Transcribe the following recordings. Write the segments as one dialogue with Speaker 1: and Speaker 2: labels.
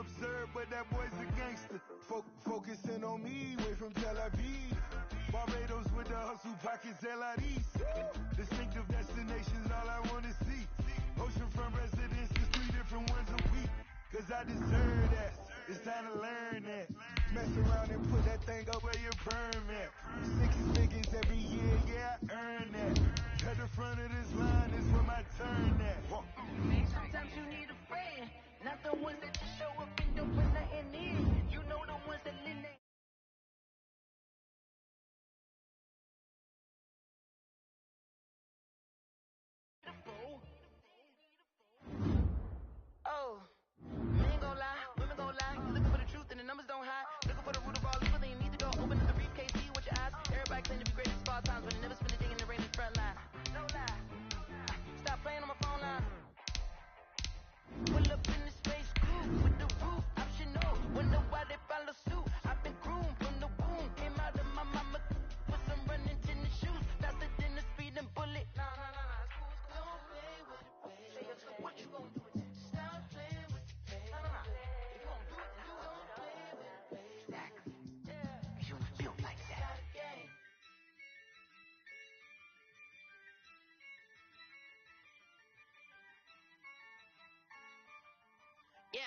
Speaker 1: absurd, but that boy's a gangster. Focusing on me, way from Tel Aviv. Barbados with the hustle, pockets LIDs. Distinctive destinations, all I wanna see. Oceanfront residences, 3 different ones a week. Cause I deserve that, it's time to learn that. Mess around and put that thing up where your perm at. 6 figures every year, yeah, I earn that. At the front of this line is where my turn at.
Speaker 2: Sometimes you need a friend, not the ones that just show up and don't put nothing in. You know the ones that live there. Oh, men gon' lie, women gon' lie. You looking for the truth and the numbers don't hide. Looking for the root of all evil, then you need to go open up the briefcase, see with your eyes. Everybody claim to be greatest of all times, but they never spend a day in the rain in the front line. No lie. Stop playing on my phone line. Pull up in the space coupe with the roof optional. Wonder why they follow suit. I've been groomed from the womb. Came out of my mama with some running tennis shoes. Faster than the speeding bullet. Nah. Don't play with it, baby. What you gon' do? Stop playing with it, baby. Nah. If you gon' do it, you don't play with it, baby. Exactly. Yeah. Cause you was built like that.
Speaker 3: Yeah,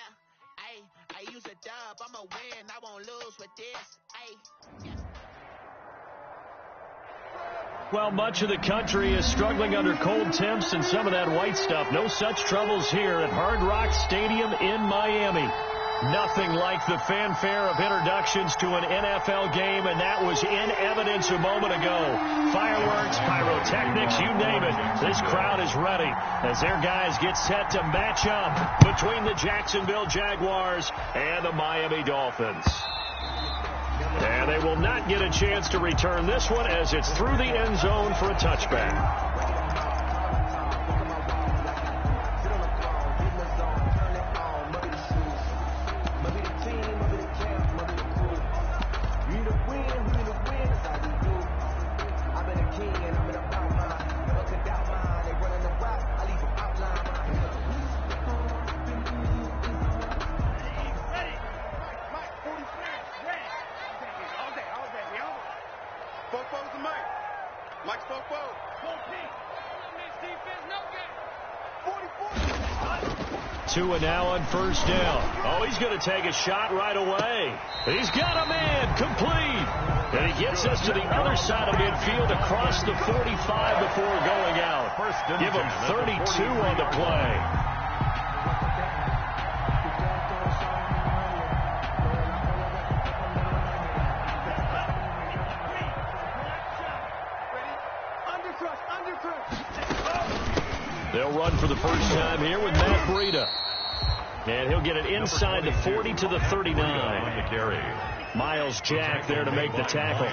Speaker 3: I use a dub, I'ma win, I won't lose with this, yes.
Speaker 4: Well, much of the country is struggling under cold temps and some of that white stuff. No such troubles here at Hard Rock Stadium in Miami. Nothing like the fanfare of introductions to an NFL game, and that was in evidence a moment ago. Fireworks, pyrotechnics, you name it. This crowd is ready as their guys get set to match up between the Jacksonville Jaguars and the Miami Dolphins. And they will not get a chance to return this one as it's through the end zone for a touchback. Tua now on first down. Oh, he's going to take a shot right away. He's got a man complete. And he gets us to the other side of midfield across the 45 before going out. Give him 32 on the play. They'll run for the first time here with Matt Breida. And he'll get it inside the 40 to the 39. Miles Jack there to make the tackle.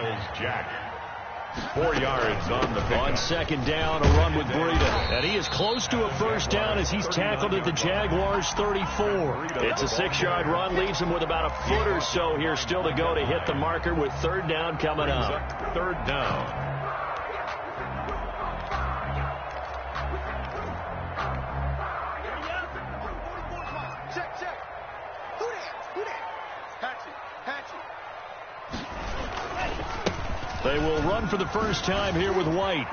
Speaker 5: 4 yards on the pickup.
Speaker 4: On second down, a run with Breida. And he is close to a first down as he's tackled at the Jaguars' 34. It's a 6-yard run, leaves him with about a foot or so here still to go to hit the marker with third down coming up.
Speaker 5: Third down.
Speaker 4: They will run for the first time here with White.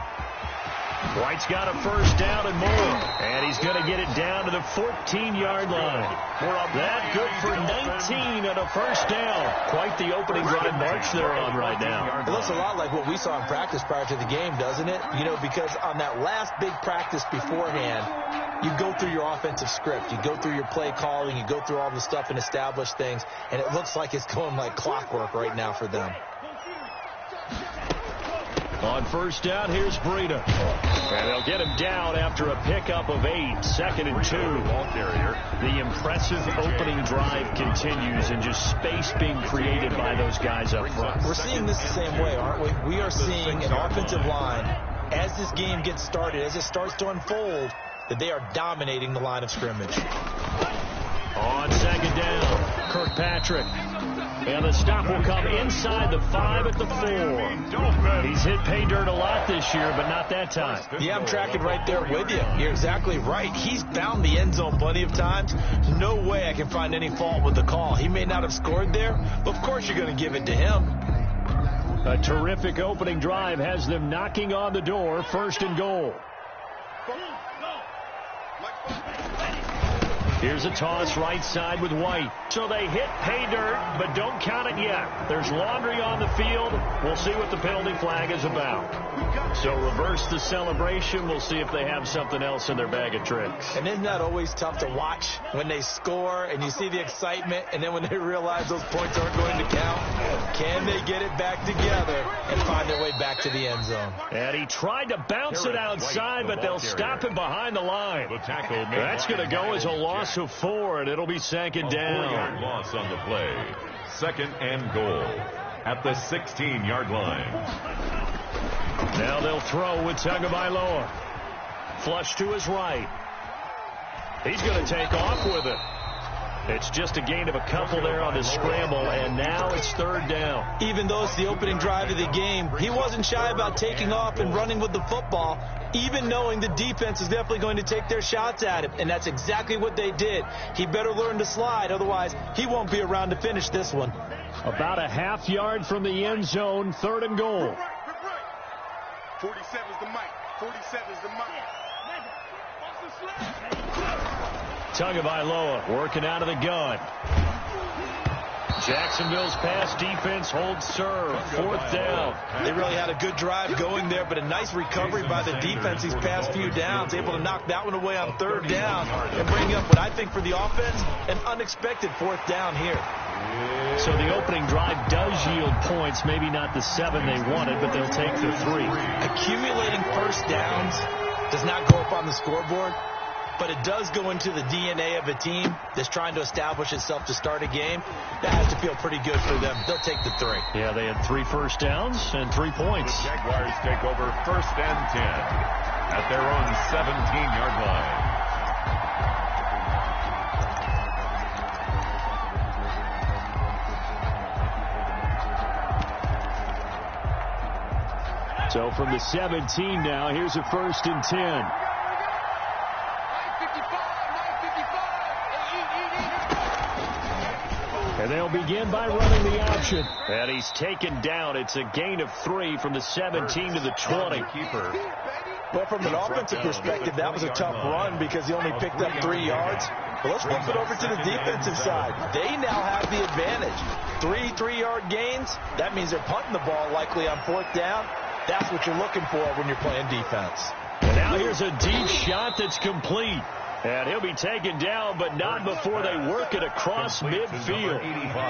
Speaker 4: White's got a first down and more. And he's going to get it down to the 14-yard line. That good for 19 and a first down. Quite the opening drive march they're on right now.
Speaker 6: It looks a lot like what we saw in practice prior to the game, doesn't it? You know, because on that last big practice beforehand, you go through your offensive script. You go through your play calling. You go through all the stuff and establish things. And it looks like it's going like clockwork right now for them.
Speaker 4: On first down, here's Breida. And they'll get him down after a pickup of 8. 2nd and 2. The impressive opening drive continues and just space being created by those guys up front.
Speaker 6: We're seeing this the same way, aren't we? We are seeing an offensive line, as this game gets started, as it starts to unfold, that they are dominating the line of scrimmage.
Speaker 4: On second down, Kirkpatrick. And the stop will come inside the 5 at the 4. He's hit pay dirt a lot this year, but not that time.
Speaker 6: Yeah, I'm tracking right there with you. You're exactly right. He's found the end zone plenty of times. No way I can find any fault with the call. He may not have scored there, but of course you're going to give it to him.
Speaker 4: A terrific opening drive has them knocking on the door. 1st and goal. Here's a toss right side with White. So they hit pay dirt, but don't count it yet. There's laundry on the field. We'll see what the penalty flag is about. So reverse the celebration. We'll see if they have something else in their bag of tricks.
Speaker 6: And isn't that always tough to watch when they score and you see the excitement, and then when they realize those points aren't going to count? Can they get it back together and find their way back to the end zone?
Speaker 4: And he tried to bounce it outside, but they'll stop him behind the line. That's going to go as a loss of 4, and it'll be 2nd down.
Speaker 5: 4-yard loss on the play. 2nd and goal at the 16-yard line.
Speaker 4: Now they'll throw with Tagovailoa. Flush to his right. He's going to take off with it. It's just a gain of a couple there on the scramble, and now it's 3rd down.
Speaker 6: Even though it's the opening drive of the game, he wasn't shy about taking off and running with the football, even knowing the defense is definitely going to take their shots at him, and that's exactly what they did. He better learn to slide, otherwise he won't be around to finish this one.
Speaker 4: About a half yard from the end zone, 3rd and goal.
Speaker 1: 47's the mic. 47's the mic.
Speaker 4: Tagovailoa working out of the gun. Jacksonville's pass defense holds serve. 4th down.
Speaker 6: They really had a good drive going there, but a nice recovery by the defense these past few downs, able to knock that one away on 3rd down and bring up what I think for the offense, an unexpected 4th down here.
Speaker 4: So the opening drive does yield points, maybe not the 7 they wanted, but they'll take the 3.
Speaker 6: Accumulating first downs does not go up on the scoreboard, but it does go into the DNA of a team that's trying to establish itself to start a game. That has to feel pretty good for them. They'll take the 3.
Speaker 4: Yeah, they had 3 first downs and 3 points.
Speaker 5: The Jaguars take over 1st and 10 at their own 17-yard line.
Speaker 4: So from the 17 now, here's a 1st and 10. And they'll begin by running the option. And he's taken down. It's a gain of 3 from the 17 to the 20.
Speaker 6: Well, from an offensive perspective, that was a tough run because he only picked up 3 yards. But let's flip it over to the defensive side. They now have the advantage. 3 3-yard gains. That means they're punting the ball likely on 4th down. That's what you're looking for when you're playing defense.
Speaker 4: And now here's a deep shot that's complete. And he'll be taken down, but not before they work it across midfield.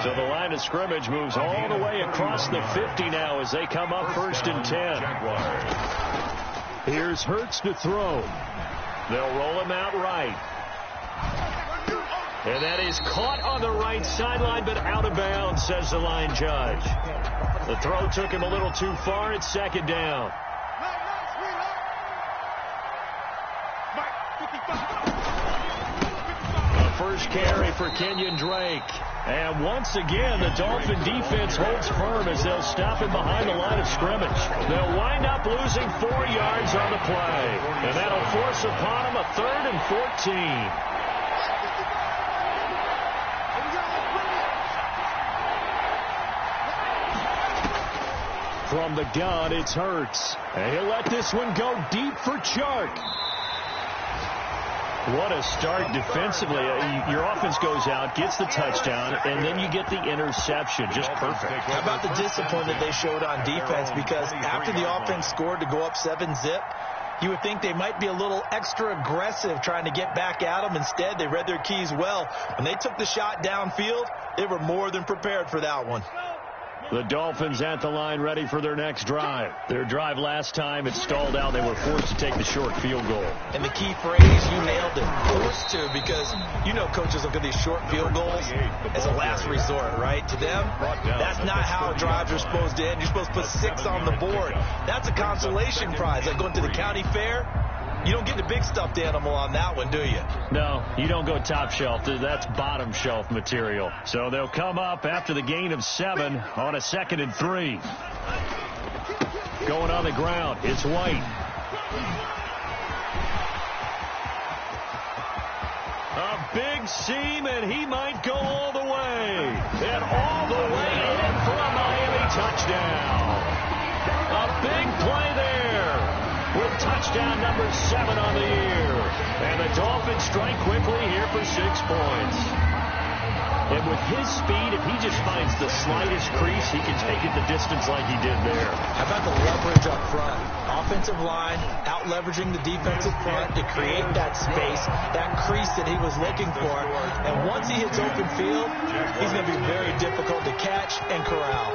Speaker 4: So the line of scrimmage moves all the way across the 50 now as they come up 1st and 10. Here's Hurts to throw. They'll roll him out right. And that is caught on the right sideline, but out of bounds, says the line judge. The throw took him a little too far. It's 2nd down. A first carry for Kenyon Drake. And once again, the Dolphin defense holds firm as they'll stop him behind the line of scrimmage. They'll wind up losing 4 yards on the play. And that'll force upon them a 3rd and 14. From the gun, it's Hurts. And he'll let this one go deep for Chark. What a start defensively. Your offense goes out, gets the touchdown, and then you get the interception. Just perfect.
Speaker 6: How about the discipline that they showed on defense? Because after the offense scored to go up 7-zip, you would think they might be a little extra aggressive trying to get back at them. Instead, they read their keys well. When they took the shot downfield, they were more than prepared for that one.
Speaker 4: The Dolphins at the line ready for their next drive. Their drive last time, it stalled out. They were forced to take the short field goal.
Speaker 6: And the key phrase, you nailed it, forced to, because you know coaches look at these short field goals as a last resort, right? To them, that's not how drives are supposed to end. You're supposed to put 6 on the board. That's a consolation prize. Like going to the county fair, You don't get the big stuffed animal on that one, do you?
Speaker 4: No, you don't go top shelf. That's bottom shelf material. So they'll come up after the gain of 7 on a 2nd and 3. Going on the ground, it's White. A big seam, and he might go all the way. And all the way in for a Miami touchdown. A big play there with touchdown number 7 on the year. And the Dolphins strike quickly here for 6 points. And with his speed, if he just finds the slightest crease, he can take it the distance like he did there.
Speaker 6: How about the leverage up front? Offensive line out-leveraging the defensive front to create that space, that crease that he was looking for. And once he hits open field, he's going to be very difficult to catch and corral.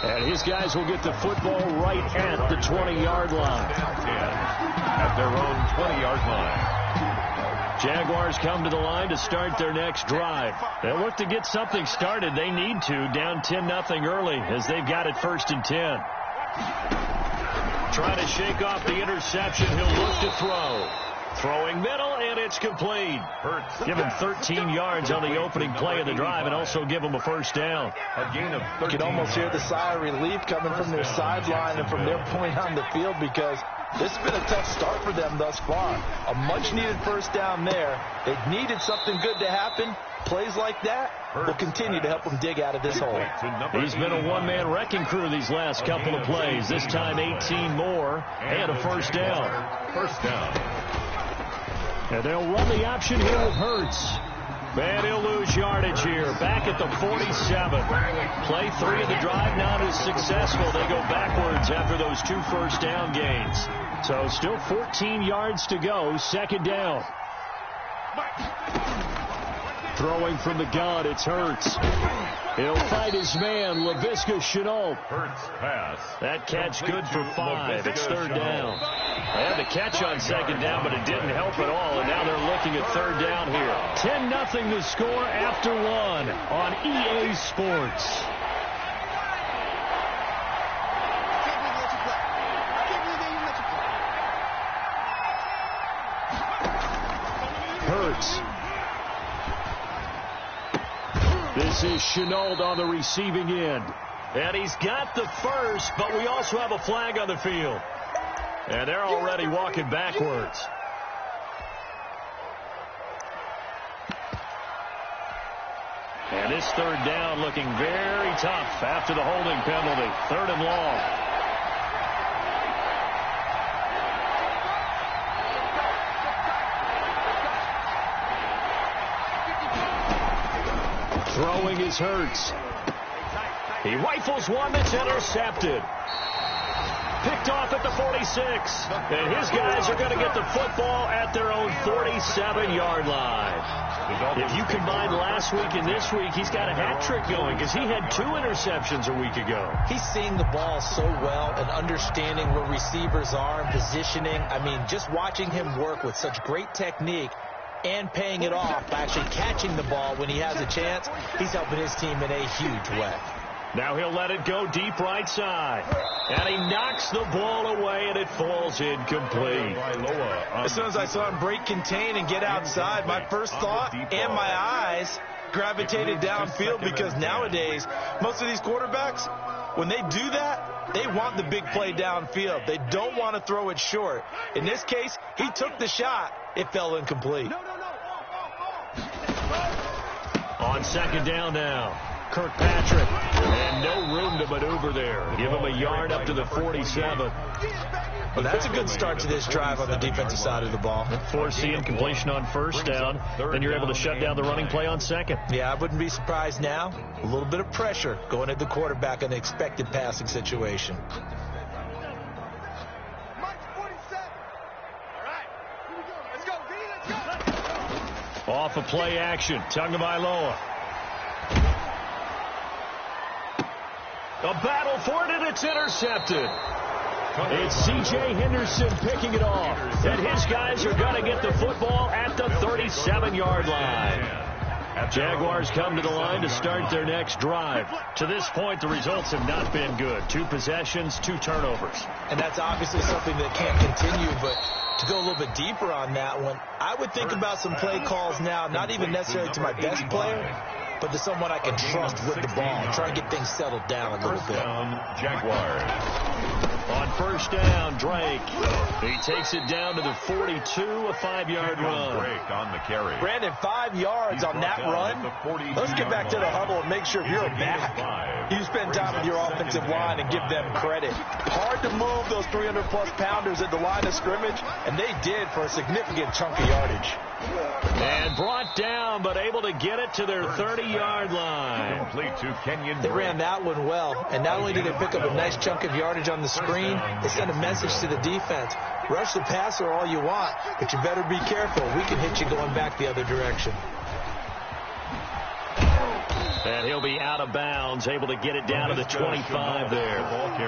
Speaker 4: And his guys will get the football right at the 20-yard line.
Speaker 5: At their own 20-yard line.
Speaker 4: Jaguars come to the line to start their next drive. They'll look to get something started. They need to, down 10-0 early, as they've got it 1st and 10. Trying to shake off the interception. He'll look to throw. Throwing middle, and it's complete. Give him 13 yards on the opening play of the drive and also give him a 1st down.
Speaker 5: A gain of 13.
Speaker 6: You can almost hear the sigh of relief coming from their sideline and from their point on the field, because this has been a tough start for them thus far. A much-needed 1st down there. They needed something good to happen. Plays like that will continue to help them dig out of this hole.
Speaker 4: He's been a one-man wrecking crew these last couple of plays. This time 18 more and a 1st down.
Speaker 5: 1st down.
Speaker 4: And they'll run the option here with Hurts. And he'll lose yardage here. Back at the 47. Play 3 of the drive not as successful. They go backwards after those 2 1st down gains. So still 14 yards to go. 2nd down. Throwing from the gun, it's Hurts. He'll fight his man, LaVisca Chenault.
Speaker 5: Hurts pass.
Speaker 4: That catch good for 5. It's 3rd down. They had the catch on 2nd down, but it didn't help at all, and now they're looking at 3rd down here. 10-0 the score after 1 on EA Sports. Hurts. This is Chenault on the receiving end. And he's got the 1st, but we also have a flag on the field. And they're already walking backwards. And this 3rd down looking very tough after the holding penalty. 3rd and long. Throwing is Hurts. He rifles one that's intercepted. Picked off at the 46. And his guys are going to get the football at their own 47-yard line. If you combine last week and this week, he's got a hat trick going because he had 2 interceptions a week ago.
Speaker 6: He's seeing the ball so well and understanding where receivers are and positioning. I mean, just watching him work with such great technique and paying it off by actually catching the ball when he has a chance, he's helping his team in a huge way.
Speaker 4: Now he'll let it go deep right side. And he knocks the ball away, and it falls incomplete.
Speaker 6: As soon as I saw him break contain and get outside, my first thought and my eyes gravitated downfield, because nowadays, most of these quarterbacks, when they do that, they want the big play downfield. They don't want to throw it short. In this case, he took the shot. It fell incomplete.
Speaker 4: On 2nd down now, Kirkpatrick. And no room to maneuver there. Give him a yard up to the 47.
Speaker 6: Well, that's a good start to this drive on the defensive side of the ball.
Speaker 4: Force the incompletion on 1st down. Then you're able to shut down the running play on 2nd.
Speaker 6: Yeah, I wouldn't be surprised now. A little bit of pressure going at the quarterback in the expected passing situation.
Speaker 4: Off a play action. Tagovailoa. A battle for it, and it's intercepted. It's C.J. Henderson picking it off. And his guys are going to get the football at the 37-yard line. Jaguars come to the line to start their next drive. To this point, the results have not been good. 2 possessions, 2 turnovers.
Speaker 6: And that's obviously something that can't continue, but to go a little bit deeper on that one, I would think about some play calls now, not even necessarily to my best player, but to someone I can trust with the ball. Try and get things settled down a little bit.
Speaker 5: Jaguars.
Speaker 4: On first down, Drake. He takes it down to the 42, a 5-yard run.
Speaker 5: Drake on the carry.
Speaker 6: Brandon, 5 yards on that run. Let's get back to the huddle and make sure you're back. You spend time with your offensive line and give them credit. Hard to move those 300-plus pounders at the line of scrimmage, and they did for a significant chunk of yardage.
Speaker 4: And brought down, but able to get it to their 30-yard line.
Speaker 5: Complete to Kenyon.
Speaker 6: They ran that one well, and not only did they pick up a nice chunk of yardage on the screen, they sent a message to the defense. Rush the passer all you want, but you better be careful. We can hit you going back the other direction.
Speaker 4: And he'll be out of bounds, able to get it down to the 25 there.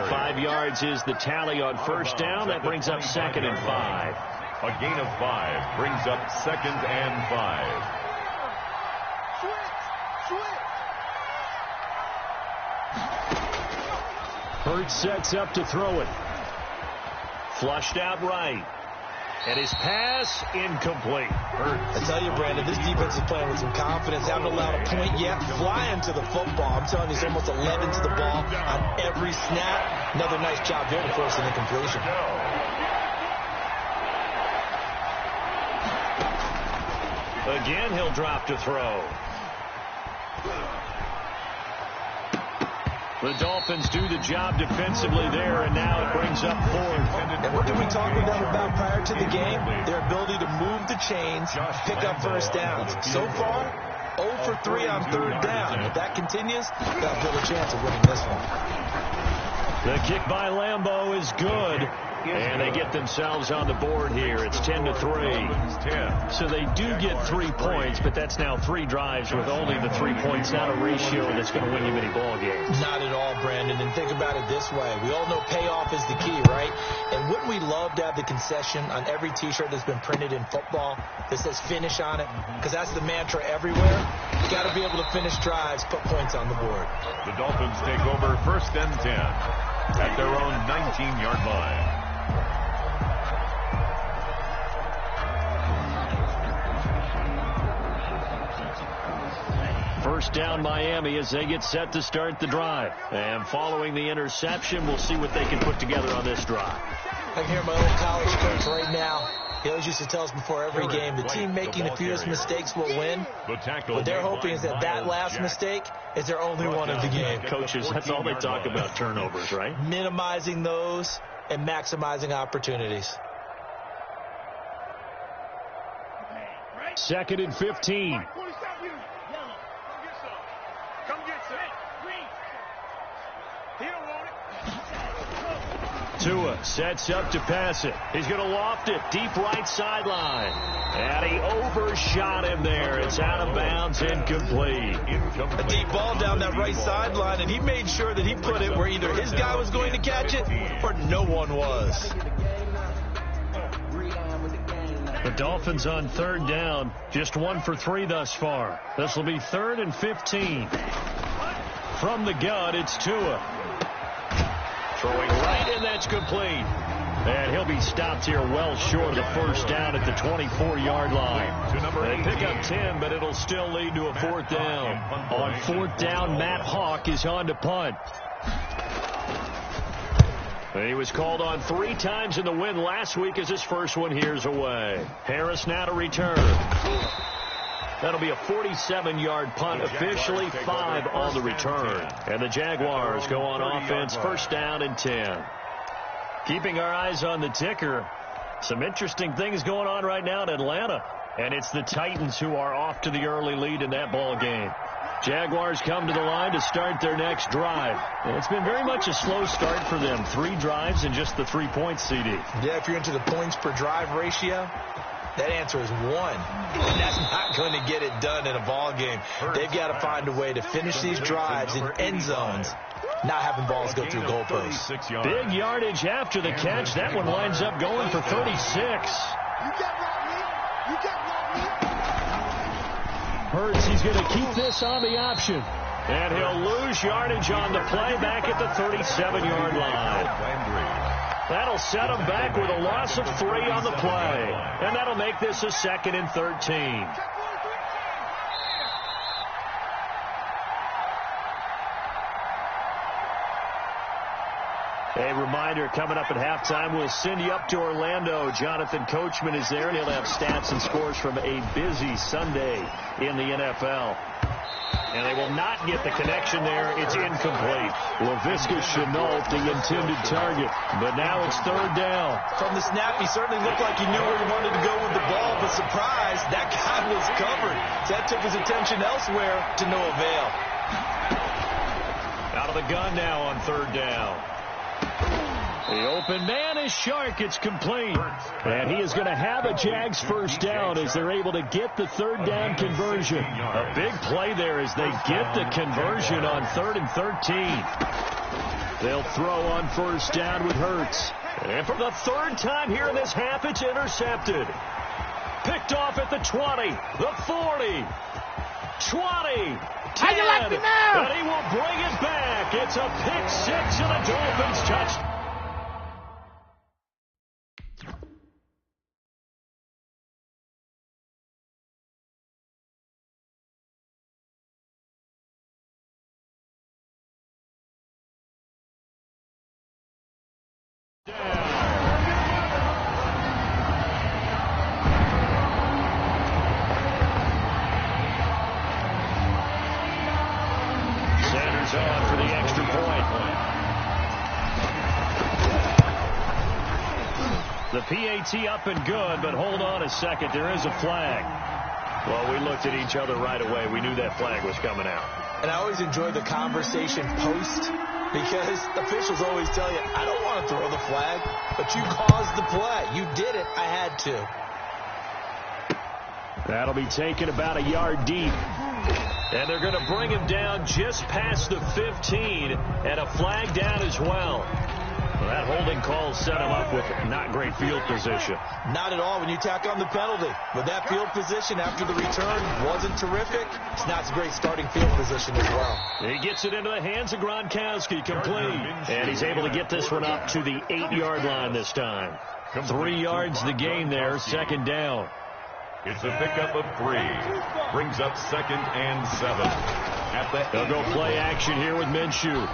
Speaker 4: 5 yards is the tally on first down. That brings up 2nd and 5.
Speaker 5: A gain of 5 brings up 2nd and 5.
Speaker 4: Hurts sets up to throw it. Flushed out right. And his pass incomplete.
Speaker 6: I tell you, Brandon, this defense is playing with some confidence. Haven't allowed a point yet. Flying to the football. I'm telling you, it's almost 11 to the ball on every snap. Another nice job there to force an incompletion.
Speaker 4: Again, he'll drop to throw. The Dolphins do the job defensively there, and now it brings up 4th.
Speaker 6: And what did we talk with them about prior to the game? Their ability to move the chains, pick up first downs. So far, 0 for 3 on 3rd down. If that continues, they'll build a chance of winning this one.
Speaker 4: The kick by Lambeau is good. And they get themselves on the board here. It's 10-3. So they do get 3 points, but that's now 3 drives with only the 3 points. Not a ratio that's going to win you many ball games.
Speaker 6: Not at all, Brandon. And think about it this way. We all know payoff is the key, right? And wouldn't we love to have the concession on every T-shirt that's been printed in football that says finish on it? Because that's the mantra everywhere. You got to be able to finish drives, put points on the board.
Speaker 5: The Dolphins take over 1st and 10 at their own 19-yard line.
Speaker 4: First down Miami as they get set to start the drive. And following the interception, we'll see what they can put together on this drive.
Speaker 6: I can hear my old college coach right now. He always used to tell us before every game, the team making the fewest mistakes will win. What they're hoping is that that last mistake is their only one of the game.
Speaker 4: Coaches, that's all they talk about, turnovers, right?
Speaker 6: Minimizing those and maximizing opportunities.
Speaker 4: 2nd and 15. Tua sets up to pass it. He's going to loft it deep right sideline. And he overshot him there. It's out of bounds, incomplete.
Speaker 6: A deep ball down that right sideline, and he made sure that he put it where either his guy was going to catch it or no one was.
Speaker 4: The Dolphins on 3rd down, just 1 for 3 thus far. This will be 3rd and 15. From the gun, it's Tua. Throwing right, and that's complete. And he'll be stopped here well short of the first down at the 24-yard line. They pick up 10, but it'll still lead to a 4th down. On 4th down, Matt Hawk is on to punt. He was called on 3 times in the win last week as his first one here's away. Harris now to return. That'll be a 47-yard punt, officially 5 on the return. And the Jaguars go on offense, 1st down and 10. Keeping our eyes on the ticker, some interesting things going on right now in Atlanta. And it's the Titans who are off to the early lead in that ball game. Jaguars come to the line to start their next drive. And it's been very much a slow start for them. 3 drives and just the 3 points, CD.
Speaker 6: Yeah, if you're into the points per drive ratio, that answer is 1. And that's not going to get it done in a ball game. They've got to find a way to finish these drives in end zones, not having balls go through goalposts.
Speaker 4: Big yardage after the catch. That one winds up going for 36. Hurts, he's going to keep this on the option. And he'll lose yardage on the play back at the 37-yard line. That'll set him back with a loss of 3 on the play. And that'll make this a 2nd and 13. A reminder, coming up at halftime, we'll send you up to Orlando. Jonathan Coachman is there, and he'll have stats and scores from a busy Sunday in the NFL. And they will not get the connection there. It's incomplete. LaVisca Chenault, the intended target. But now it's 3rd down.
Speaker 6: From the snap, he certainly looked like he knew where he wanted to go with the ball, but surprise, that guy was covered. So that took his attention elsewhere to no avail.
Speaker 4: Out of the gun now on 3rd down. The open man is Shark. It's complete. And he is going to have a Jags first down as they're able to get the 3rd down conversion. A big play there as they get the conversion on 3rd and 13. They'll throw on 1st down with Hurts. And for the 3rd time here in this half, it's intercepted. Picked off at the 20, the 40, 20. 10, and he will bring it back. It's a pick 6 and a Dolphins touchdown. On for the extra point. The PAT up and good, but hold on a second. There is a flag. Well, we looked at each other right away. We knew that flag was coming out.
Speaker 6: And I always enjoy the conversation post because officials always tell you, I don't want to throw the flag, but you caused the play. You did it. I had to.
Speaker 4: That'll be taken about a yard deep. And they're going to bring him down just past the 15 and a flag down as well. That holding call set him up with not great field position.
Speaker 6: Not at all when you tack on the penalty. With that field position after the return wasn't terrific. It's not a great starting field position as well.
Speaker 4: He gets it into the hands of Gronkowski, complete. And he's able to get this one up to the 8-yard line this time. 3 yards the gain there, 2nd down.
Speaker 5: It's a pickup of 3. Brings up 2nd and 7.
Speaker 4: They'll go play action here with Minshew.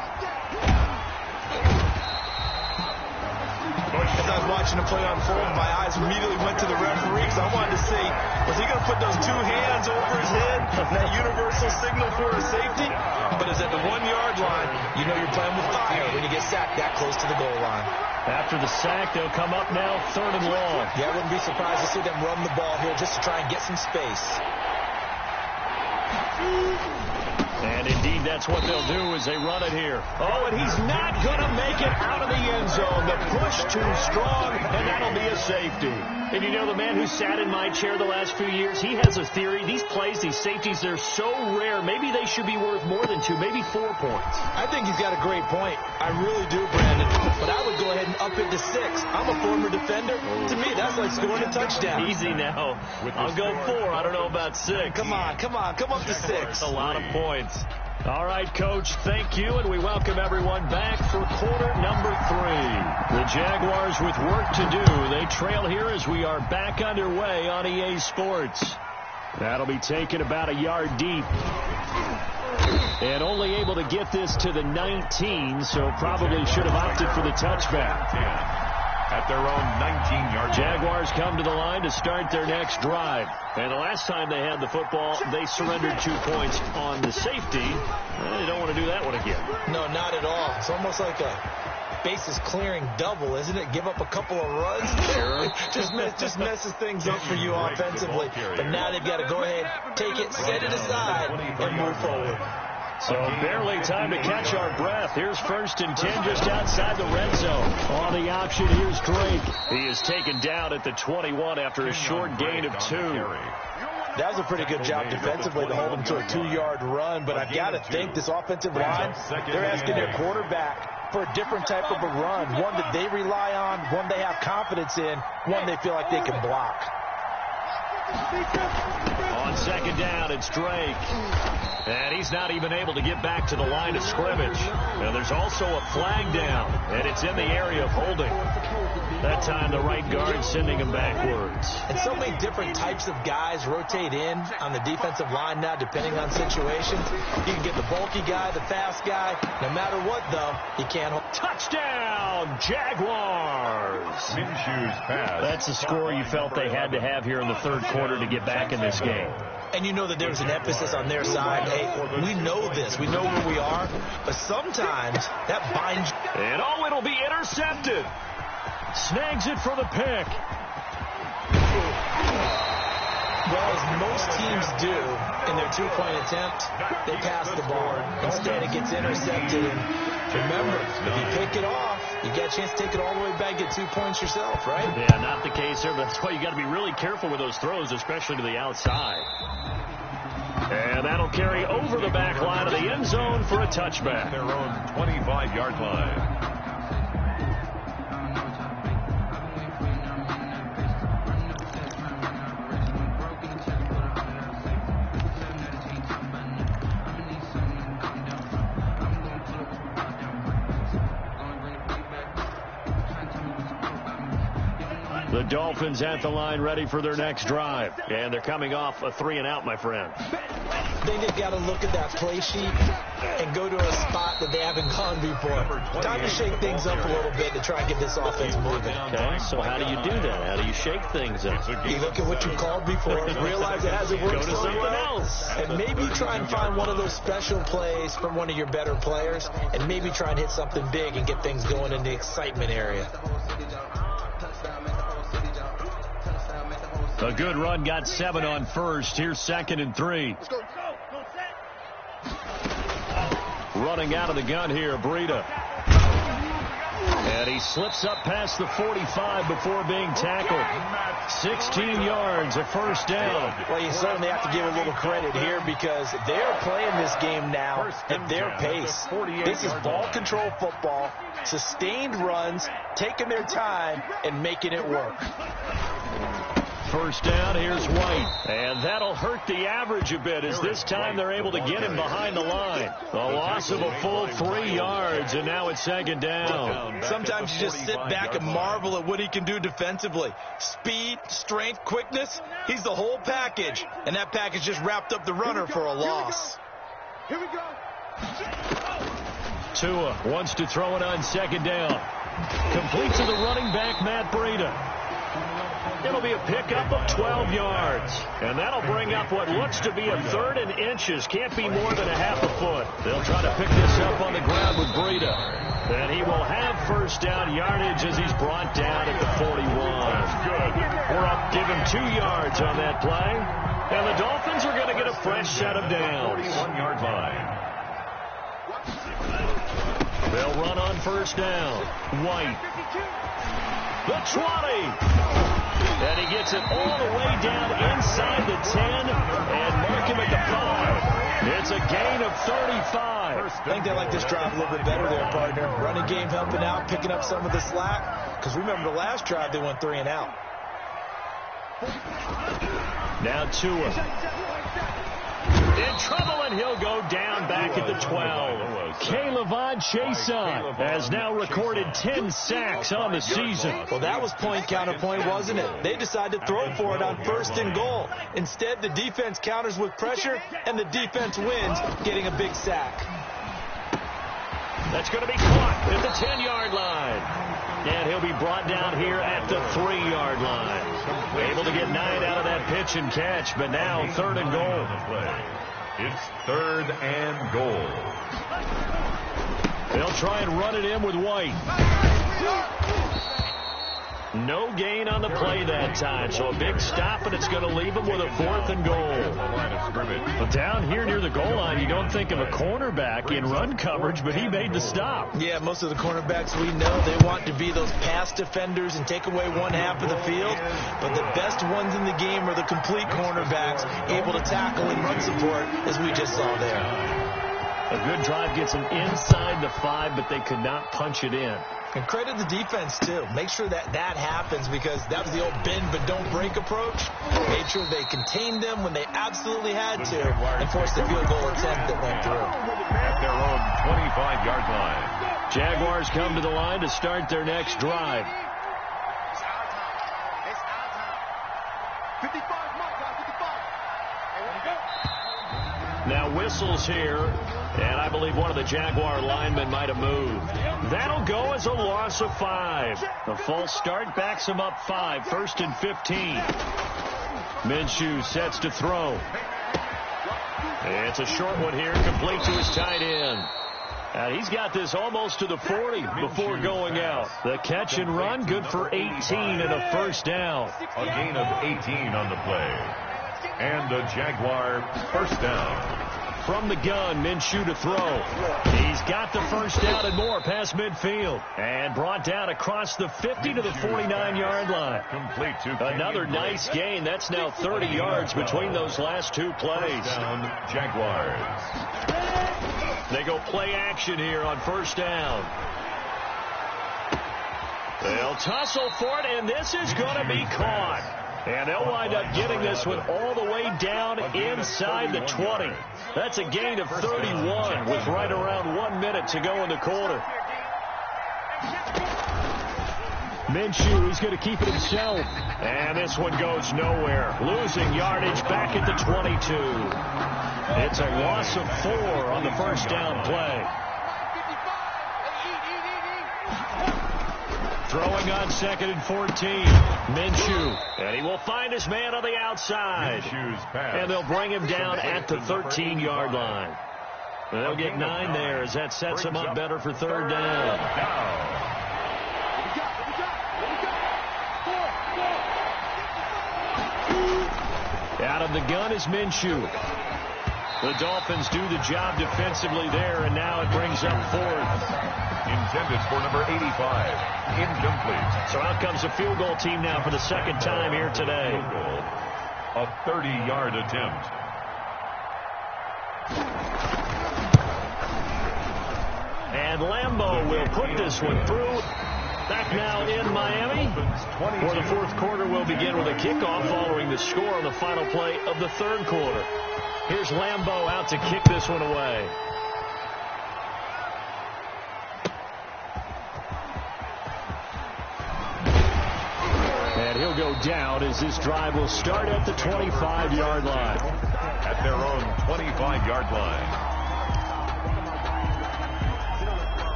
Speaker 6: As I was watching the play unfold, my eyes immediately went to the referee because I wanted to see, was he going to put those 2 hands over his head, that universal signal for a safety? But it's at the 1-yard line. You know you're playing with fire when you get sacked that close to the goal line.
Speaker 4: After the sack, they'll come up now 3rd and long.
Speaker 6: Yeah, I wouldn't be surprised to see them run the ball here just to try and get some space.
Speaker 4: And indeed, that's what they'll do as they run it here. Oh, and he's not going to make it out of the end zone. The push too strong, and that'll be a safety. And you know, the man who sat in my chair the last few years, he has a theory. These plays, these safeties, they're so rare. Maybe they should be worth more than 2, maybe 4 points.
Speaker 6: I think he's got a great point. I really do, Brandon. But I would go ahead and up it to 6. I'm a former defender. To me, that's like scoring a touchdown.
Speaker 4: Easy now. I'll go 4. I don't know about 6.
Speaker 6: Come on. Come up to 6.
Speaker 4: That's a lot of points. All right, Coach, thank you, and we welcome everyone back for quarter number 3. The Jaguars with work to do. They trail here as we are back underway on EA Sports. That'll be taken about a yard deep. And only able to get this to the 19, so probably should have opted for the touchback.
Speaker 5: At their own 19-yard line.
Speaker 4: Jaguars come to the line to start their next drive. And the last time they had the football, they surrendered 2 points on the safety. They don't want to do that one again.
Speaker 6: No, not at all. It's almost like a bases clearing double, isn't it? Give up a couple of runs.
Speaker 4: Sure.
Speaker 6: just messes things up for you offensively. But now they've got to go ahead, take it, set it aside, and move forward.
Speaker 4: So barely time to catch our breath. Here's 1st and 10 just outside the red zone. On the option, here's Drake. He is taken down at the 21 after a short gain of 2.
Speaker 6: That was a pretty good job defensively to hold him to a 2-yard run, but I've got to think this offensive line, they're asking their quarterback for a different type of a run, one that they rely on, one they have confidence in, one they feel like they can block.
Speaker 4: On second down, it's Drake. And he's not even able to get back to the line of scrimmage. And there's also a flag down, and it's in the area of holding. That time, the right guard sending him backwards.
Speaker 6: And so many different types of guys rotate in on the defensive line now, depending on situations. You can get the bulky guy, the fast guy. No matter what, though, he can't hold.
Speaker 4: Touchdown, Jaguars!
Speaker 5: Minshew's pass.
Speaker 4: That's the score you felt they had to have here in the third quarter to get back in this game.
Speaker 6: And you know that there was an emphasis on their side. Hey, we know this. We know where we are. But sometimes that binds.
Speaker 4: And it'll be intercepted. Snags it for the pick.
Speaker 6: Well, as most teams do in their two-point attempt, they pass the ball. Instead, it gets intercepted. And remember, if you pick it off, you got a chance to take it all the way back, get 2 points yourself, right?
Speaker 4: Yeah, not the case there, but that's why you got to be really careful with those throws, especially to the outside. And that'll carry over the back line of the end zone for a touchback.
Speaker 5: Their own 25-yard line.
Speaker 4: The Dolphins at the line ready for their next drive. And they're coming off a 3-and-out, my friend.
Speaker 6: They've got to look at that play sheet and go to a spot that they haven't gone before. Time to shake things up a little bit to try and get this offense moving.
Speaker 4: Okay, so how do you do that? How do you shake things up?
Speaker 6: You look at what you called before, realize it hasn't worked.
Speaker 4: Go to something else.
Speaker 6: And maybe try and find one of those special plays from one of your better players, and maybe try and hit something big and get things going in the excitement area.
Speaker 4: A good run, got 7 on first. Here's 2nd and 3. Running out of the gun here, Breida. And he slips up past the 45 before being tackled. 16 yards, a first down.
Speaker 6: Well, you certainly have to give a little credit here because they're playing this game now at their pace. This is ball control football, sustained runs, taking their time, and making it work.
Speaker 4: First down, here's White. And that'll hurt the average a bit as this time they're able to get him behind the line. A loss of a full 3 yards, and now it's 2nd down.
Speaker 6: Sometimes you just sit back and marvel at what he can do defensively. Speed, strength, quickness, he's the whole package. And that package just wrapped up the runner for a loss.
Speaker 1: Here we go.
Speaker 4: Tua wants to throw it on 2nd down. Complete to the running back, Matt Breida. It'll be a pickup of 12 yards. And that'll bring up what looks to be a 3rd and inches. Can't be more than a half a foot. They'll try to pick this up on the ground with Breida. And he will have first down yardage as he's brought down at the 41. We're up, give him 2 yards on that play. And the Dolphins are going to get a fresh set of downs.
Speaker 5: 41-yard line.
Speaker 4: They'll run on first down. White. The 20. And he gets it all the way down inside the 10 and mark him at the 5. It's a gain of 35.
Speaker 6: I think they like this drive a little bit better there, partner. Running game helping out, picking up some of the slack. Because remember the last drive, they went 3-and-out.
Speaker 4: Now Tua. In trouble, and he'll go down back at the 12. K'Lavon Chaisson has now recorded 10 sacks on the season.
Speaker 6: Well, that was point counterpoint, wasn't it? They decided to throw for it on 1st and goal. Instead, the defense counters with pressure, and the defense wins, getting a big sack.
Speaker 4: That's going to be caught at the 10-yard line. And he'll be brought down here at the 3-yard line. Able to get 9 out of that pitch and catch, but now 3rd and goal.
Speaker 5: It's 3rd and goal.
Speaker 4: They'll try and run it in with White. No gain on the play that time, so a big stop, and it's going to leave him with a 4th and goal. But down here near the goal line, you don't think of a cornerback in run coverage, but he made the stop.
Speaker 6: Yeah, most of the cornerbacks we know, they want to be those pass defenders and take away one half of the field. But the best ones in the game are the complete cornerbacks, able to tackle and run support, as we just saw there.
Speaker 4: A good drive gets them inside the 5, but they could not punch it in.
Speaker 6: And credit the defense, too. Make sure that happens, because that was the old bend but don't break approach. Made sure they contained them when they absolutely had to and forced the field goal attempt that went through.
Speaker 5: At their own 25-yard line.
Speaker 4: Jaguars come to the line to start their next drive.
Speaker 1: It's our time. It's our time. 55, mark, 55. And let it go.
Speaker 4: Now whistles here, and I believe one of the Jaguar linemen might have moved. That'll go as a loss of 5. The false start backs him up 5, 1st and 15. Minshew sets to throw. It's a short one here, complete to his tight end. And he's got this almost to the 40 before going out. The catch and run, good for 18 and a first down.
Speaker 5: A gain of 18 on the play. And a Jaguar first down.
Speaker 4: From the gun, Minshew to throw. He's got the first down and more past midfield. And brought down across the 50 to the 49-yard line.
Speaker 5: Complete to
Speaker 4: another nice gain. That's now 30 yards between those last two plays.
Speaker 5: First down, Jaguars.
Speaker 4: They go play action here on first down. They'll tussle for it, and this is going to be caught. And they'll wind up getting this one all the way down inside the 20. That's a gain of 31 with right around 1 minute to go in the quarter. Minshew, he's going to keep it himself. And this one goes nowhere. Losing yardage back at the 22. It's a loss of 4 on the first down play. Throwing on 2nd and 14. Minshew. And he will find his man on the outside. And they'll bring him down at the 13-yard line. And they'll get 9 there as that sets him up better for third down. Out of the gun is Minshew. The Dolphins do the job defensively there, and now it brings up 4th.
Speaker 5: Intended for number 85. Incomplete.
Speaker 4: So out comes a field goal team now for the second time here today.
Speaker 5: A 30-yard attempt.
Speaker 4: And Lambeau will put this one through. Back now in Miami, where the fourth quarter will begin with a kickoff following the score on the final play of the third quarter. Here's Lambeau out to kick this one away. And he'll go down as this drive will start at the 25-yard line.
Speaker 5: At their own 25-yard line.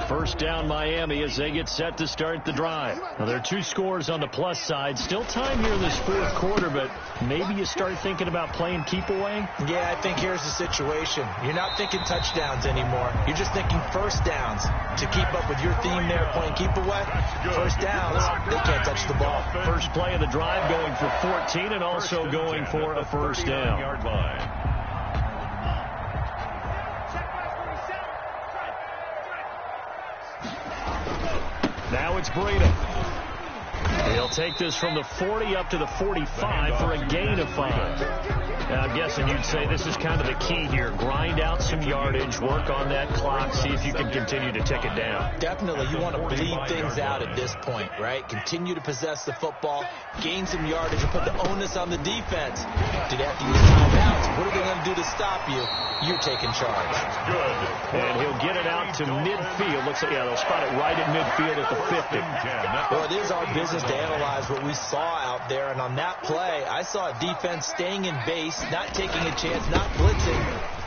Speaker 4: First down Miami as they get set to start the drive. Now there are 2 scores on the plus side. Still time here in this fourth quarter, but maybe you start thinking about playing keep away?
Speaker 6: Yeah, I think here's the situation. You're not thinking touchdowns anymore. You're just thinking first downs. To keep up with your theme there, playing keep away, first downs, they can't touch the ball.
Speaker 4: First play of the drive going for 14 and also going for a first down. Now it's Breida. He'll take this from the 40 up to the 45 for a gain of 5. Now, I'm guessing you'd say this is kind of the key here. Grind out some yardage, work on that clock, see if you can continue to tick it down.
Speaker 6: Definitely. You want to bleed things out at this point, right? Continue to possess the football, gain some yardage, and put the onus on the defense. Did they have to use timeouts? What are they going to do to stop you? You're taking charge.
Speaker 5: Good.
Speaker 4: And he'll get it out to midfield. Looks like, yeah, they'll spot it right at midfield at the 50.
Speaker 6: Well, it is our business to analyze what we saw out there. And on that play, I saw a defense staying in base, not taking a chance, not blitzing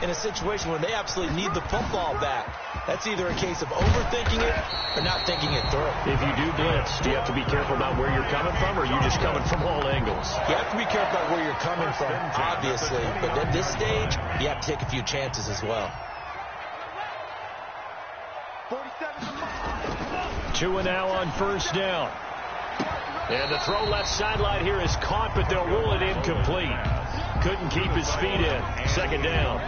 Speaker 6: in a situation where they absolutely need the football back. That's either a case of overthinking it or not thinking it through.
Speaker 4: If you do blitz, do you have to be careful about where you're coming from, or are you just coming from all angles?
Speaker 6: You have to be careful about where you're coming from, obviously. But at this stage, you have to take a few chances as well.
Speaker 4: 2 and now on first down. And the throw left sideline here is caught, but they'll rule it incomplete. Couldn't keep his feet in. Second down.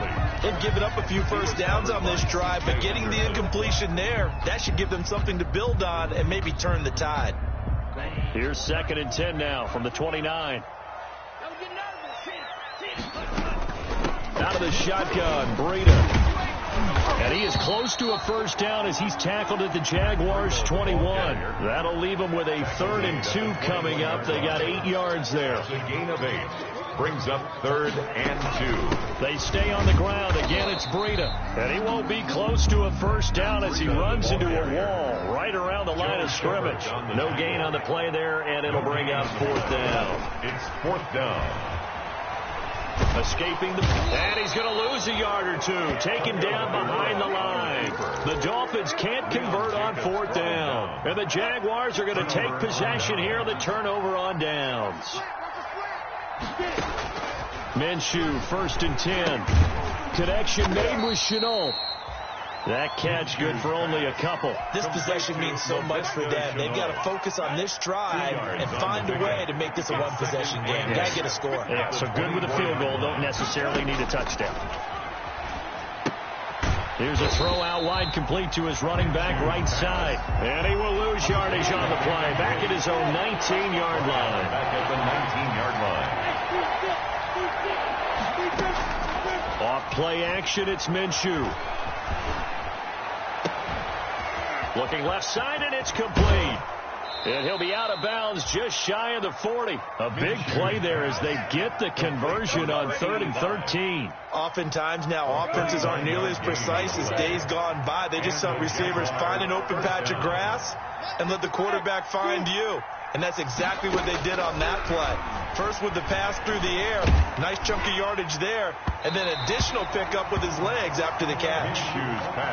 Speaker 6: They've given up a few first downs on this drive, but getting the incompletion there, that should give them something to build on and maybe turn the tide.
Speaker 4: Here's 2nd and 10 now from the 29. Out of the shotgun, Breida. And he is close to a first down as he's tackled at the Jaguars' 21. That'll leave them with a 3rd and 2 coming up. They got 8 yards there.
Speaker 5: The gain of 8 brings up 3rd and 2.
Speaker 4: They stay on the ground. Again, it's Breida. And he won't be close to a first down as he runs into a wall right around the line of scrimmage. No gain on the play there, and it'll bring out 4th down.
Speaker 5: It's 4th down.
Speaker 4: Escaping and he's going to lose a yard or 2. Taken down behind the line. The Dolphins can't convert on 4th down. And the Jaguars are going to take possession here on the turnover on downs. Minshew, 1st and 10. Connection made with Chenault. That catch good for only a couple.
Speaker 6: This possession means so much for them. They've got to focus on this drive and find a way to make this a one-possession game. Got to get a score.
Speaker 4: Yeah, so good with a field goal. Don't necessarily need a touchdown. Here's a throw out wide, complete to his running back right side. And he will lose yardage on the play. Back at his own 19-yard line.
Speaker 5: Back at the 19-yard line.
Speaker 4: Off play action, it's Minshew. Looking left side, and it's complete. And he'll be out of bounds just shy of the 40. A big play there as they get the conversion on 3rd and 13.
Speaker 6: Oftentimes now offenses aren't nearly as precise as days gone by. They just help receivers find an open patch of grass and let the quarterback find you. And that's exactly what they did on that play. First with the pass through the air. Nice chunk of yardage there. And then additional pickup with his legs after the catch.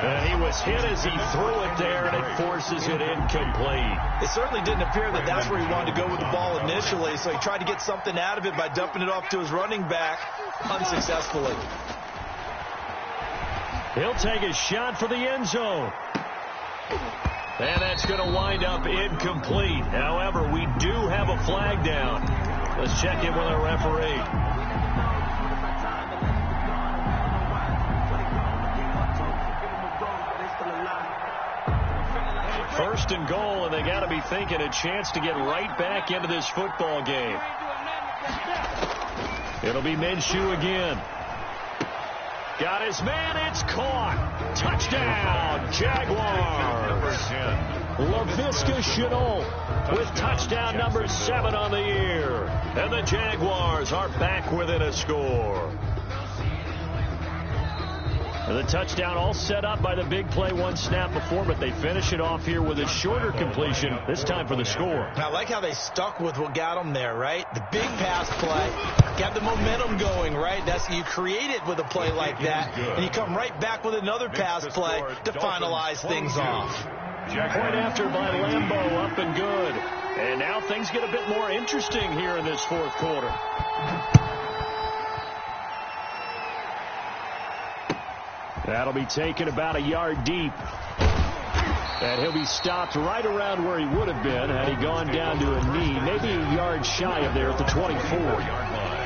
Speaker 4: And he was hit as he threw it there, and it forces it incomplete.
Speaker 6: It certainly didn't appear that that's where he wanted to go with the ball initially, so he tried to get something out of it by dumping it off to his running back unsuccessfully.
Speaker 4: He'll take a shot for the end zone. And that's going to wind up incomplete. However, we do have a flag down. Let's check in with our referee. First and goal, and they got to be thinking a chance to get right back into this football game. It'll be Minshew again. Got his man, it's caught. Touchdown, Jaguars. Laviska Shenault with touchdown number 7 on the year. And the Jaguars are back within a score. And the touchdown all set up by the big play one snap before, but they finish it off here with a shorter completion, this time for the score.
Speaker 6: I like how they stuck with what got them there, right? The big pass play, got the momentum going, right? That's you create it with a play like that, and you come right back with another pass play to finalize things off.
Speaker 4: Point after by Lambeau, up and good. And now things get a bit more interesting here in this 4th quarter. That'll be taken about a yard deep. And he'll be stopped right around where he would have been had he gone down to a knee, maybe a yard shy of there at the 24-yard line.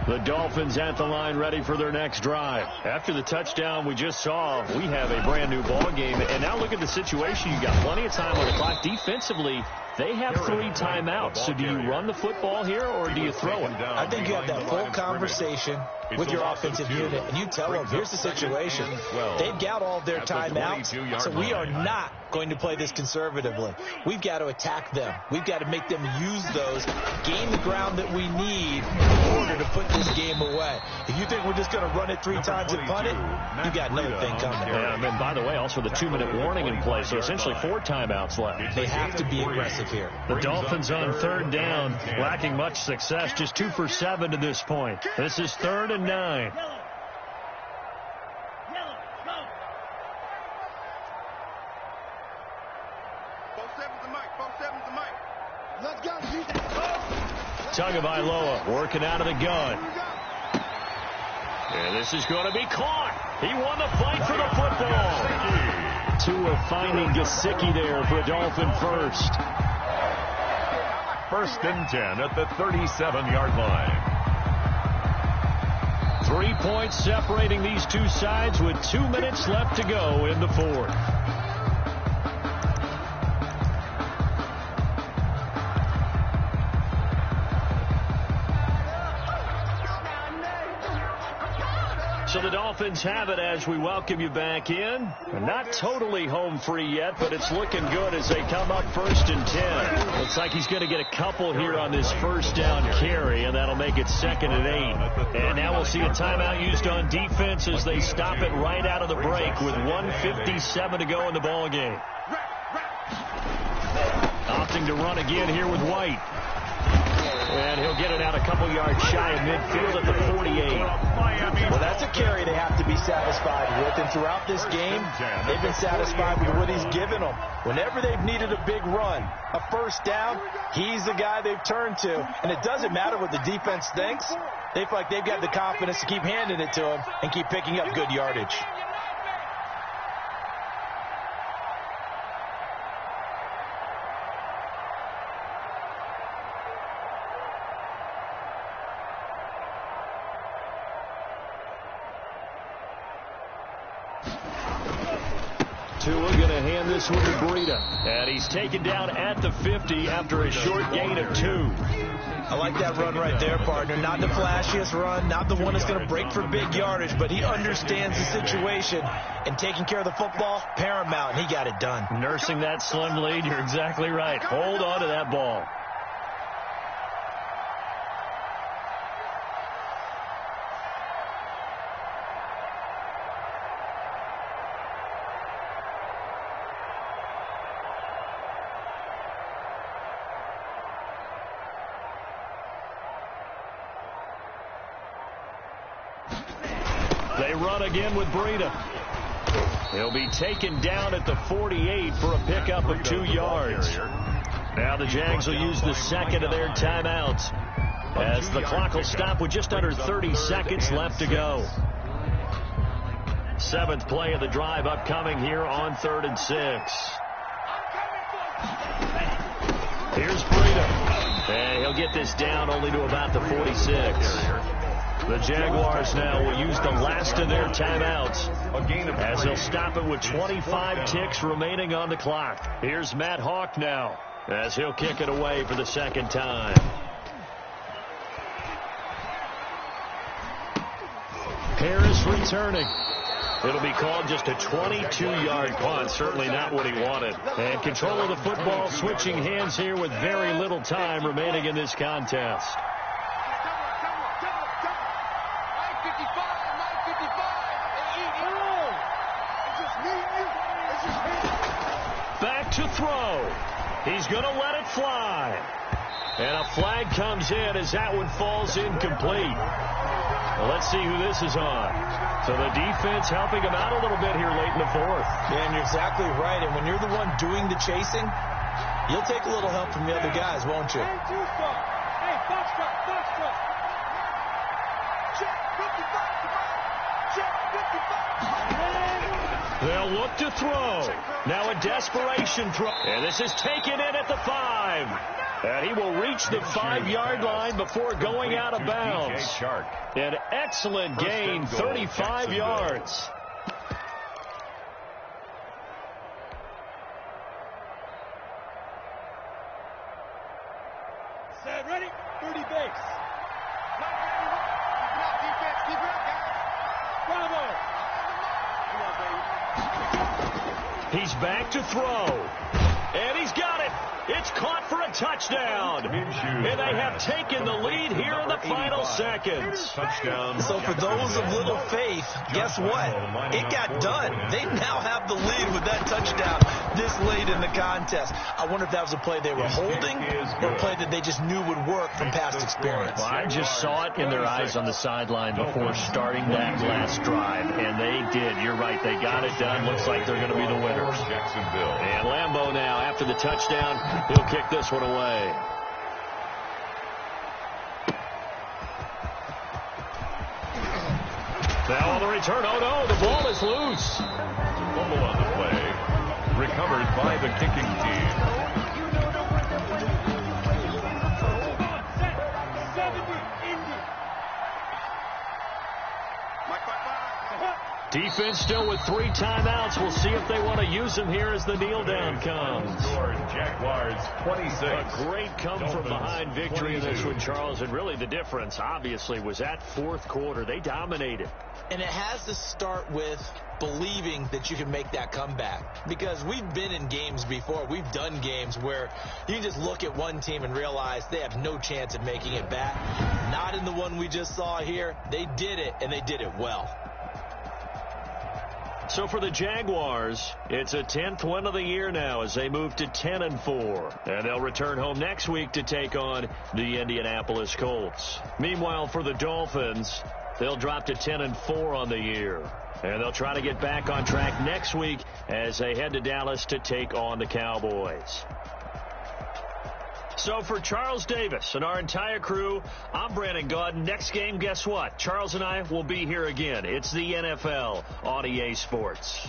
Speaker 4: The Dolphins at the line ready for their next drive. After the touchdown we just saw, we have a brand new ball game. And now look at the situation. You got plenty of time on the clock. Defensively, they have 3 timeouts. So do you run the football here or do you throw it?
Speaker 6: I think you have that full conversation with your offensive unit, and you tell them, here's the situation. They've got all their timeouts, so we are not going to play this conservatively. We've got to attack them. We've got to make them use those, gain the ground that we need in order to put this game away. If you think we're just going to run it 3 times and punt it, you got another thing coming.
Speaker 4: And then, by the way, also the 2-minute warning in play, so essentially 4 timeouts left.
Speaker 6: They have to be aggressive here.
Speaker 4: The Dolphins on 3rd down, lacking much success, just 2 for 7 to this point. This is 3rd and 9. Tagovailoa working out of the gun. And this is going to be caught. He won the fight for the football. Tua finding Gesicki there for a Dolphin first.
Speaker 5: 1st and 10 at the 37-yard line.
Speaker 4: 3 points separating these two sides with 2 minutes left to go in the 4th. So the Dolphins have it as we welcome you back in. Not totally home free yet, but it's looking good as they come up 1st and 10. Looks like he's going to get a couple here on this first down carry, and that'll make it 2nd and 8. And now we'll see a timeout used on defense as they stop it right out of the break with 1:57 to go in the ball game. Opting to run again here with White. And he'll get it out a couple yards shy of midfield at the 48.
Speaker 6: Well, that's a carry they have to be satisfied with. And throughout this game, they've been satisfied with what he's given them. Whenever they've needed a big run, a first down, he's the guy they've turned to. And it doesn't matter what the defense thinks. They feel like they've got the confidence to keep handing it to him and keep picking up good yardage.
Speaker 4: Tua going to hand this one to Breida. And he's taken down at the 50 after a short gain of 2.
Speaker 6: I like that run right there, partner. Not the flashiest run, not the one that's going to break for big yardage, but he understands the situation, and taking care of the football, paramount, and he got it done.
Speaker 4: Nursing that slim lead, you're exactly right. Hold on to that ball. They run again with Breida. He'll be taken down at the 48 for a pickup of 2 yards. Now the Jags will use the second of their timeouts as the clock will stop with just under 30 seconds left to go. 7th play of the drive upcoming here on 3rd and 6. Here's Breida. And he'll get this down only to about the 46. The Jaguars now will use the last of their timeouts as they'll stop it with 25 ticks remaining on the clock. Here's Matt Hawk now as he'll kick it away for the 2nd time. Harris returning. It'll be called just a 22-yard punt. Certainly not what he wanted. And control of the football switching hands here with very little time remaining in this contest. Back to throw. He's going to let it fly. And a flag comes in as that one falls incomplete. Well, let's see who this is on. So the defense helping him out a little bit here late in the 4th.
Speaker 6: Yeah, and you're exactly right. And when you're the one doing the chasing, you'll take a little help from the other guys, won't you?
Speaker 7: Hey, foxtrot. Check 55.
Speaker 4: They'll look to throw. Now a desperation throw. And this is taken in at the 5. And he will reach the 5-yard line before going out of bounds. An excellent gain, 35 yards.
Speaker 7: Set, ready? 30 base.
Speaker 1: Keep it up, guys.
Speaker 7: Bravo.
Speaker 4: He's back to throw. And he's got it. It's caught for a touchdown. And they have taken the lead here in the final seconds.
Speaker 5: Touchdown.
Speaker 6: So for those of little faith, guess what? It got done. They now have the lead with that touchdown this late in the contest. I wonder if that was a play they were holding or a play that they just knew would work from past experience.
Speaker 4: Well, I just saw it in their eyes on the sideline before starting that last drive, and they did. You're right. They got it done. Looks like they're going to be the winners. And Lambeau now, after the touchdown, he'll kick this one away. Now on the return. Oh, no, the ball is loose.
Speaker 5: Fumble on the play. Recovered by the kicking team.
Speaker 4: Defense still with 3 timeouts. We'll see if they want to use them here as the kneel down comes.
Speaker 5: Jaguars 26.
Speaker 4: A great come-from-behind victory in this one, Charles. And really the difference, obviously, was that fourth quarter. They dominated.
Speaker 6: And it has to start with believing that you can make that comeback. Because we've been in games before. We've done games where you just look at one team and realize they have no chance of making it back. Not in the one we just saw here. They did it, and they did it well.
Speaker 4: So for the Jaguars, it's a 10th win of the year now as they move to 10-4. And they'll return home next week to take on the Indianapolis Colts. Meanwhile, for the Dolphins, they'll drop to 10-4 on the year. And they'll try to get back on track next week as they head to Dallas to take on the Cowboys. So for Charles Davis and our entire crew, I'm Brandon Gaudin. Next game, guess what? Charles and I will be here again. It's the NFL on EA Sports.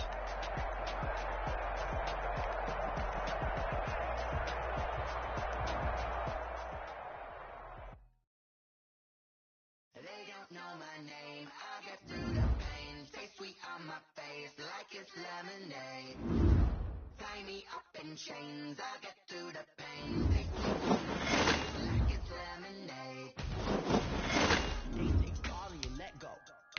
Speaker 2: They don't know my name. I'll get through the pain. Stay sweet on my face like it's lemonade. Tie me up in chains. I'll get through the pain. Stay sweet on my face like it's lemonade. They say fall and you let go,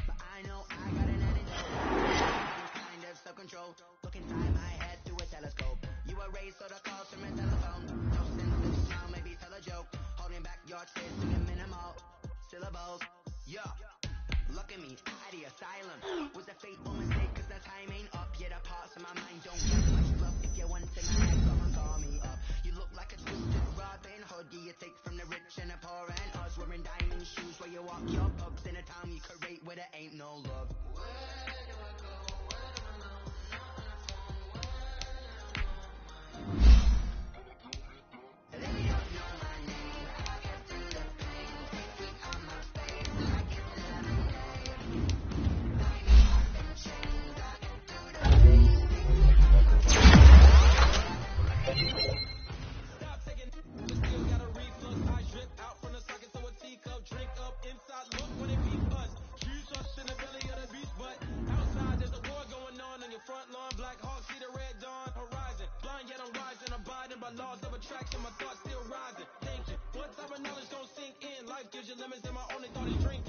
Speaker 2: but I know I got an antidote. Some kind of self-control. Look inside my head through a telescope. You erase all the calls from a telephone. No sense to smile, maybe tell a joke. Holding back your tears to the minimal syllables. Yeah, look at me, at the asylum. Was a fateful mistake, cause the time ain't up. Yet a parts of my mind don't get much love. If you want to my head, come and call me up. You look like a twisted Robin Hood. You take from the rich and the poor and us. Wearing diamond shoes where you walk your pugs in a town you create where there ain't no love. Where do I go? Where do I know? They don't know my name. I'll get through the pain. Stay sweet on my face like it's lemonade. Tie me up in chains. I'll get through the pain.
Speaker 8: Stop taking but still got a reflux. I drip out from the socket to a teacup. Drink up inside. Look when they beat us. Use us in the belly of the beast. But outside there's a war going on your front lawn. Black Hawk see the red dawn horizon. Blind yet I'm rising. Abiding by laws of attraction. My thoughts still rising. Thinking what type of knowledge don't sink in. Life gives you lemons and my only thought is drinking.